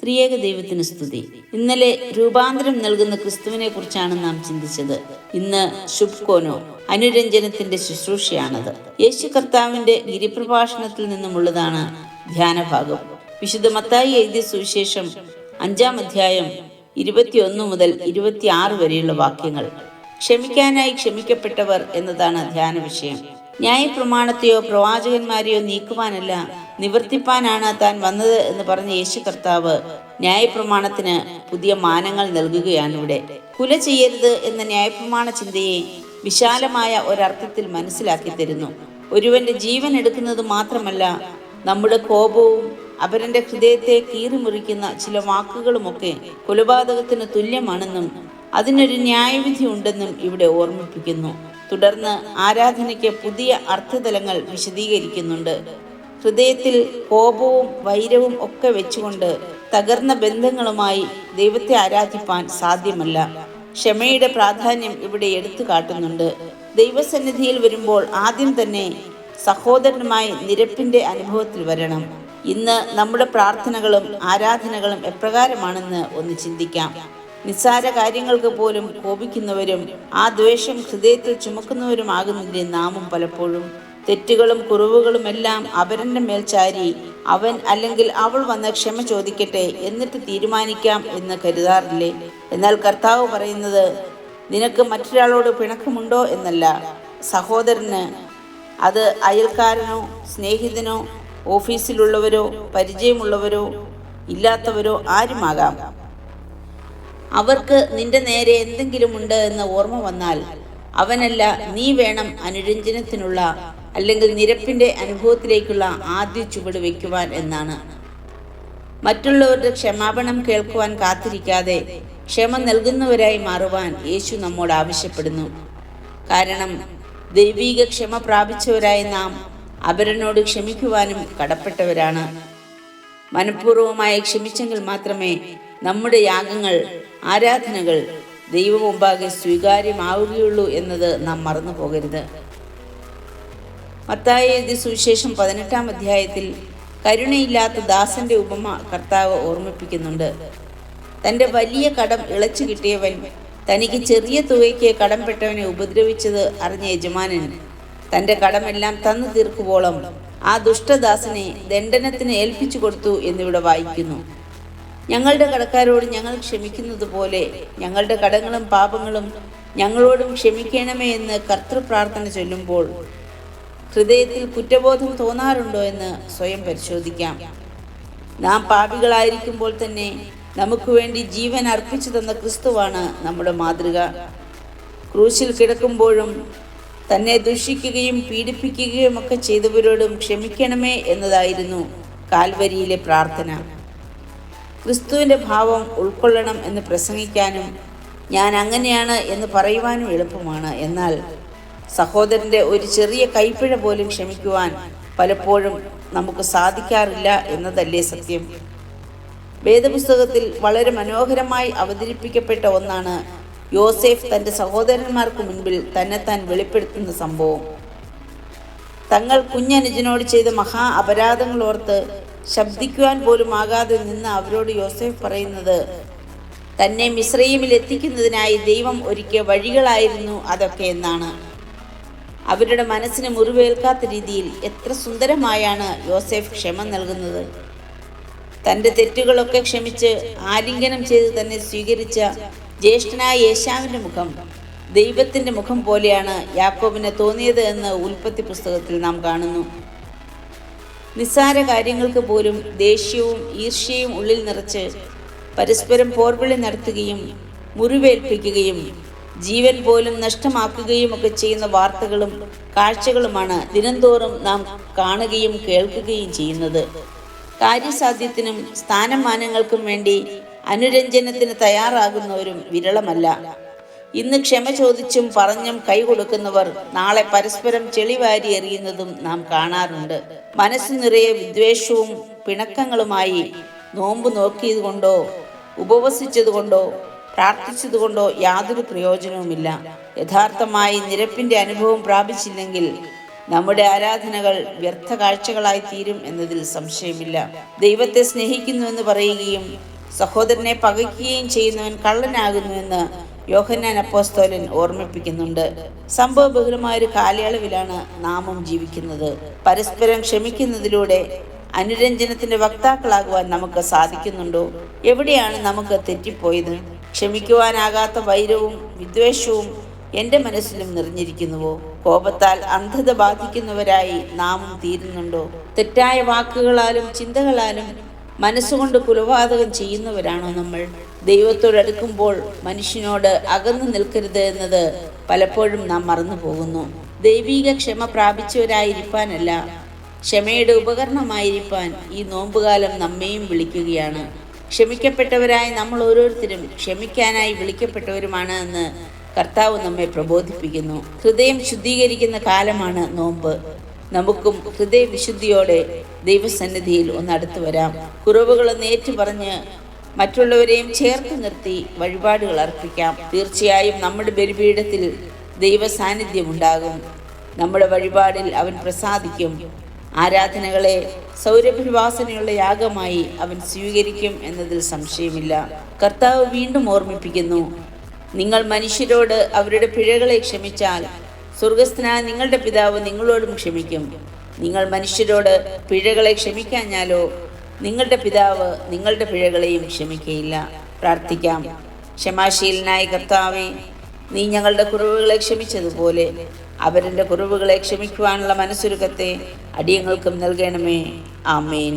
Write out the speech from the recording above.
ത്രിയേക ദൈവത്തിന് സ്തുതി. ഇന്നലെ രൂപാന്തരം നൽകുന്ന ക്രിസ്തുവിനെ കുറിച്ചാണ് നാം ചിന്തിച്ചത്. ഇന്ന് ശുഭ്കോനോ, അനുരഞ്ജനത്തിന്റെ ശുശ്രൂഷയാണത്. യേശു കർത്താവിന്റെ ഗിരിപ്രഭാഷണത്തിൽ നിന്നുമുള്ളതാണ് ധ്യാനഭാഗം. വിശുദ്ധ മത്തായി എഴുതിയ സുവിശേഷം 5-ാം അധ്യായം 21 മുതൽ 26 വരെയുള്ള വാക്യങ്ങൾ. ക്ഷമിക്കാനായി ക്ഷമിക്കപ്പെട്ടവർ എന്നതാണ് ധ്യാന വിഷയം. ന്യായപ്രമാണത്തെയോ പ്രവാചകന്മാരെയോ നീക്കുവാനല്ല, നിവർത്തിപ്പാനാണ് താൻ വന്നത് എന്ന് പറഞ്ഞ യേശു കർത്താവ് ന്യായപ്രമാണത്തിന് പുതിയ മാനങ്ങൾ നൽകുകയാണിവിടെ. കുല ചെയ്യരുത് എന്ന ന്യായപ്രമാണ ചിന്തയെ വിശാലമായ ഒരർത്ഥത്തിൽ മനസ്സിലാക്കി തരുന്നു. ഒരുവന്റെ ജീവൻ എടുക്കുന്നത് മാത്രമല്ല, നമ്മുടെ കോപവും അവരന്റെ ഹൃദയത്തെ കീറിമുറിക്കുന്ന ചില വാക്കുകളുമൊക്കെ കൊലപാതകത്തിന് തുല്യമാണെന്നും അതിനൊരു ന്യായവിധി ഉണ്ടെന്നും ഇവിടെ ഓർമ്മിപ്പിക്കുന്നു. തുടർന്ന് ആരാധനയ്ക്ക് പുതിയ അർത്ഥതലങ്ങൾ വിശദീകരിക്കുന്നുണ്ട്. ഹൃദയത്തിൽ കോപവും വൈരവും ഒക്കെ വെച്ചുകൊണ്ട് തകർന്ന ബന്ധങ്ങളുമായി ദൈവത്തെ ആരാധിപ്പാൻ സാധ്യമല്ല. ക്ഷമയുടെ പ്രാധാന്യം ഇവിടെ എടുത്തു കാട്ടുന്നുണ്ട്. ദൈവസന്നിധിയിൽ വരുമ്പോൾ ആദ്യം തന്നെ സഹോദരനുമായി നിരപ്പിന്റെ അനുഭവത്തിൽ വരണം. ഇന്ന് നമ്മുടെ പ്രാർത്ഥനകളും ആരാധനകളും എപ്രകാരമാണെന്ന് ഒന്ന് ചിന്തിക്കാം. നിസ്സാര കാര്യങ്ങൾക്ക് പോലും കോപിക്കുന്നവരും ആ ദ്വേഷം ഹൃദയത്തിൽ ചുമക്കുന്നവരുമാകുന്നില്ലേ നാമും പലപ്പോഴും. തെറ്റുകളും കുറവുകളുമെല്ലാം അവരൻ്റെ മേൽ ചാരി അവൻ അല്ലെങ്കിൽ അവൾ വന്ന് ക്ഷമ ചോദിക്കട്ടെ, എന്നിട്ട് തീരുമാനിക്കാം എന്ന് കരുതാറില്ലേ? എന്നാൽ കർത്താവ് പറയുന്നത്, നിനക്ക് മറ്റൊരാളോട് പിണക്കമുണ്ടോ എന്നല്ല, സഹോദരന്, അത് അയൽക്കാരനോ സ്നേഹിതനോ ഓഫീസിലുള്ളവരോ പരിചയമുള്ളവരോ ഇല്ലാത്തവരോ ആരുമാകാം. അവർക്ക് നിന്റെ നേരെ എന്തെങ്കിലും ഉണ്ട് എന്ന് ഓർമ്മ വന്നാൽ അവനല്ല നീ വേണം അനുരഞ്ജനത്തിനുള്ള അല്ലെങ്കിൽ നിരപ്പിന്റെ അനുഭവത്തിലേക്കുള്ള ആദ്യ ചുവട് വയ്ക്കുവാൻ എന്നാണ്. മറ്റുള്ളവരുടെ ക്ഷമാപണം കേൾക്കുവാൻ കാത്തിരിക്കാതെ ക്ഷമ നൽകുന്നവരായി മാറുവാൻ യേശു നമ്മോട് ആവശ്യപ്പെടുന്നു. കാരണം ദൈവിക ക്ഷമ പ്രാപിച്ചവരായ നാം അവരനോട് ക്ഷമിക്കുവാനും കടപ്പെട്ടവരാണ്. മനഃപൂർവ്വമായി ക്ഷമിച്ചെങ്കിൽ മാത്രമേ നമ്മുടെ യാഗങ്ങൾ, ആരാധനകൾ ദൈവം മുമ്പാകെ സ്വീകാര്യമാവുകയുള്ളൂ എന്നത് നാം മറന്നു പോകരുത്. മത്തായി എഴുതിയ സുവിശേഷം 18-ാം അധ്യായത്തിൽ കരുണയില്ലാത്ത ദാസന്റെ ഉപമ കർത്താവ് ഓർമ്മിപ്പിക്കുന്നുണ്ട്. തൻ്റെ വലിയ കടം ഇളച്ചു കിട്ടിയവൻ തനിക്ക് ചെറിയ തുകയ്ക്ക് കടംപെട്ടവനെ ഉപദ്രവിച്ചത് അറിഞ്ഞ യജമാനൻ തൻ്റെ കടമെല്ലാം തന്നു തീർക്കുവോളം ആ ദുഷ്ടദാസനെ ദണ്ഡനത്തിന് ഏൽപ്പിച്ചു കൊടുത്തു എന്നിവിടെ വായിക്കുന്നു. ഞങ്ങളുടെ കടക്കാരോട് ഞങ്ങൾ ക്ഷമിക്കുന്നത് പോലെ ഞങ്ങളുടെ കടങ്ങളും പാപങ്ങളും ഞങ്ങളോടും ക്ഷമിക്കണമേ എന്ന് കർത്തൃപ്രാർത്ഥന ചൊല്ലുമ്പോൾ ഹൃദയത്തിൽ കുറ്റബോധം തോന്നാറുണ്ടോ എന്ന് സ്വയം പരിശോധിക്കാം. നാം പാപികളായിരിക്കുമ്പോൾ തന്നെ നമുക്ക് വേണ്ടി ജീവൻ അർപ്പിച്ചു തന്ന ക്രിസ്തുവാണ് നമ്മുടെ മാതൃക. ക്രൂശിൽ കിടക്കുമ്പോഴും തന്നെ ദുഷിക്കുകയും പീഡിപ്പിക്കുകയും ഒക്കെ ചെയ്തവരോടും ക്ഷമിക്കണമേ എന്നതായിരുന്നു കാൽവരിയിലെ പ്രാർത്ഥന. ക്രിസ്തുവിൻ്റെ ഭാവം ഉൾക്കൊള്ളണം എന്ന് പ്രസംഗിക്കാനും ഞാൻ അങ്ങനെയാണ് എന്ന് പറയുവാനും എളുപ്പമാണ്. എന്നാൽ സഹോദരൻ്റെ ഒരു ചെറിയ കൈപ്പിഴ പോലും ക്ഷമിക്കുവാൻ പലപ്പോഴും നമുക്ക് സാധിക്കാറില്ല എന്നതല്ലേ സത്യം. വേദപുസ്തകത്തിൽ വളരെ മനോഹരമായി അവതരിപ്പിക്കപ്പെട്ട ഒന്നാണ് യോസേഫ് തൻ്റെ സഹോദരന്മാർക്ക് മുൻപിൽ തന്നെത്താൻ വെളിപ്പെടുത്തുന്ന സംഭവം. തങ്ങൾ കുഞ്ഞനുജനോട് ചെയ്ത മഹാ അപരാധങ്ങളോർത്ത് ശബ്ദിക്കുവാൻ പോലും ആകാതെ നിന്ന് അവരോട് യോസേഫ് പറയുന്നത്, തന്നെ മിസ്രയീമിൽ എത്തിക്കുന്നതിനായി ദൈവം ഒരുക്കിയ വഴികളായിരുന്നു അതൊക്കെ എന്നാണ്. അവരുടെ മനസ്സിന് മുറിവേൽക്കാത്ത രീതിയിൽ എത്ര സുന്ദരമായാണ് യോസേഫ് ക്ഷമ നൽകുന്നത്. തൻ്റെ തെറ്റുകളൊക്കെ ക്ഷമിച്ച് ആലിംഗനം ചെയ്ത് തന്നെ സ്വീകരിച്ച ജ്യേഷ്ഠനായ ഏശാവിൻ്റെ മുഖം ദൈവത്തിൻ്റെ മുഖം പോലെയാണ് യാക്കോബിന് തോന്നിയത് എന്ന് ഉൽപ്പത്തി പുസ്തകത്തിൽ നാം കാണുന്നു. നിസ്സാര കാര്യങ്ങൾക്ക് പോലും ദേഷ്യവും ഈർഷ്യയും ഉള്ളിൽ നിറച്ച് പരസ്പരം പോർവിളി നടത്തുകയും മുറിവേൽപ്പിക്കുകയും ജീവൻ പോലും നഷ്ടമാക്കുകയും ഒക്കെ ചെയ്യുന്ന വാർത്തകളും കാഴ്ചകളുമാണ് ദിനംതോറും നാം കാണുകയും കേൾക്കുകയും ചെയ്യുന്നത്. കാര്യസാധ്യത്തിനും സ്ഥാനമാനങ്ങൾക്കും വേണ്ടി അനുരഞ്ജനത്തിന് തയ്യാറാകുന്നവരും വിരളമല്ല. ഇന്ന് ക്ഷമ ചോദിച്ചും പറഞ്ഞും കൈ കൊടുക്കുന്നവർ നാളെ പരസ്പരം ചെളിവാരി എറിയുന്നതും നാം കാണാറുണ്ട്. മനസ്സ് നിറയെ വിദ്വേഷവും പിണക്കങ്ങളുമായി നോമ്പ് നോക്കിയതുകൊണ്ടോ ഉപവസിച്ചതുകൊണ്ടോ പ്രാർത്ഥിച്ചതുകൊണ്ടോ യാതൊരു പ്രയോജനവുമില്ല. യഥാർത്ഥമായി നിരപ്പിന്റെ അനുഭവം പ്രാപിച്ചില്ലെങ്കിൽ നമ്മുടെ ആരാധനകൾ വ്യർത്ഥ കാഴ്ചകളായി തീരും എന്നതിൽ സംശയമില്ല. ദൈവത്തെ സ്നേഹിക്കുന്നുവെന്ന് പറയുകയും സഹോദരനെ പകയ്ക്കുകയും ചെയ്യുന്നവൻ കള്ളനാകുന്നുവെന്ന് യോഹന്നാൻ അപ്പോസ്തലൻ ഓർമ്മിപ്പിക്കുന്നുണ്ട്. സംഭവബഹുലമായ ഒരു കാലയളവിലാണ് നാമും ജീവിക്കുന്നത്. പരസ്പരം ക്ഷമിക്കുന്നതിലൂടെ അനുരഞ്ജനത്തിന്റെ വക്താക്കളാകുവാൻ നമുക്ക് സാധിക്കുന്നുണ്ടോ? എവിടെയാണ് നമുക്ക് തെറ്റിപ്പോയത്? ക്ഷമിക്കുവാനാകാത്ത വൈരവും വിദ്വേഷവും എൻ്റെ മനസ്സിലും നിറഞ്ഞിരിക്കുന്നുവോ? കോപത്താൽ അന്ധത ബാധിക്കുന്നവരായി നാമും തീരുന്നുണ്ടോ? തെറ്റായ വാക്കുകളാലും ചിന്തകളാലും മനസ്സുകൊണ്ട് കുലപാതകം ചെയ്യുന്നവരാണോ നമ്മൾ? ദൈവത്തോടടുക്കുമ്പോൾ മനുഷ്യനോട് അകന്നു നിൽക്കരുത് എന്നത് പലപ്പോഴും നാം മറന്നു പോകുന്നു. ദൈവീക ക്ഷമ പ്രാപിച്ചവരായിരിക്കാനല്ല, ക്ഷമയുടെ ഉപകരണമായിരിക്കാൻ ഈ നോമ്പുകാലം നമ്മെയും വിളിക്കുകയാണ്. ക്ഷമിക്കപ്പെട്ടവരായി നമ്മൾ ഓരോരുത്തരും ക്ഷമിക്കാനായി വിളിക്കപ്പെട്ടവരുമാണ് എന്ന് കർത്താവ് നമ്മെ പ്രബോധിപ്പിക്കുന്നു. ഹൃദയം ശുദ്ധീകരിക്കുന്ന കാലമാണ് നോമ്പ്. നമുക്കും ഹൃദയവിശുദ്ധിയോടെ ദൈവസന്നിധിയിൽ ഒന്ന് അടുത്തു വരാം. കുറവുകളൊന്ന് ഏറ്റുപറഞ്ഞ് മറ്റുള്ളവരെയും ചേർത്ത് നിർത്തി വഴിപാടുകൾ അർപ്പിക്കാം. തീർച്ചയായും നമ്മുടെ ബലിപീഠത്തിൽ ദൈവ സാന്നിധ്യം ഉണ്ടാകും. നമ്മുടെ വഴിപാടിൽ അവൻ പ്രസാദിക്കും. ആരാധനകളെ സൗരഭ്യവാസനയുള്ള യാഗമായി അവൻ സ്വീകരിക്കും എന്നതിൽ സംശയമില്ല. കർത്താവ് വീണ്ടും ഓർമ്മിപ്പിക്കുന്നു, നിങ്ങൾ മനുഷ്യരോട് അവരുടെ പിഴകളെ ക്ഷമിച്ചാൽ സ്വർഗസ്ഥനായ നിങ്ങളുടെ പിതാവ് നിങ്ങളോടും ക്ഷമിക്കും. നിങ്ങൾ മനുഷ്യരോട് പിഴകളെ ക്ഷമിക്കാഞ്ഞാലോ നിങ്ങളുടെ പിതാവ് നിങ്ങളുടെ പിഴകളെയും ക്ഷമിക്കയില്ല. പ്രാർത്ഥിക്കാം. ക്ഷമാശീലനായ കർത്താവേ, നീ ഞങ്ങളുടെ കുറവുകളെ ക്ഷമിച്ചതുപോലെ അവരുടെ കുറവുകളെ ക്ഷമിക്കുവാനുള്ള മനസ്സൊരുക്കത്തെ അടിയങ്ങൾക്കും നൽകണമേ. ആമേൻ.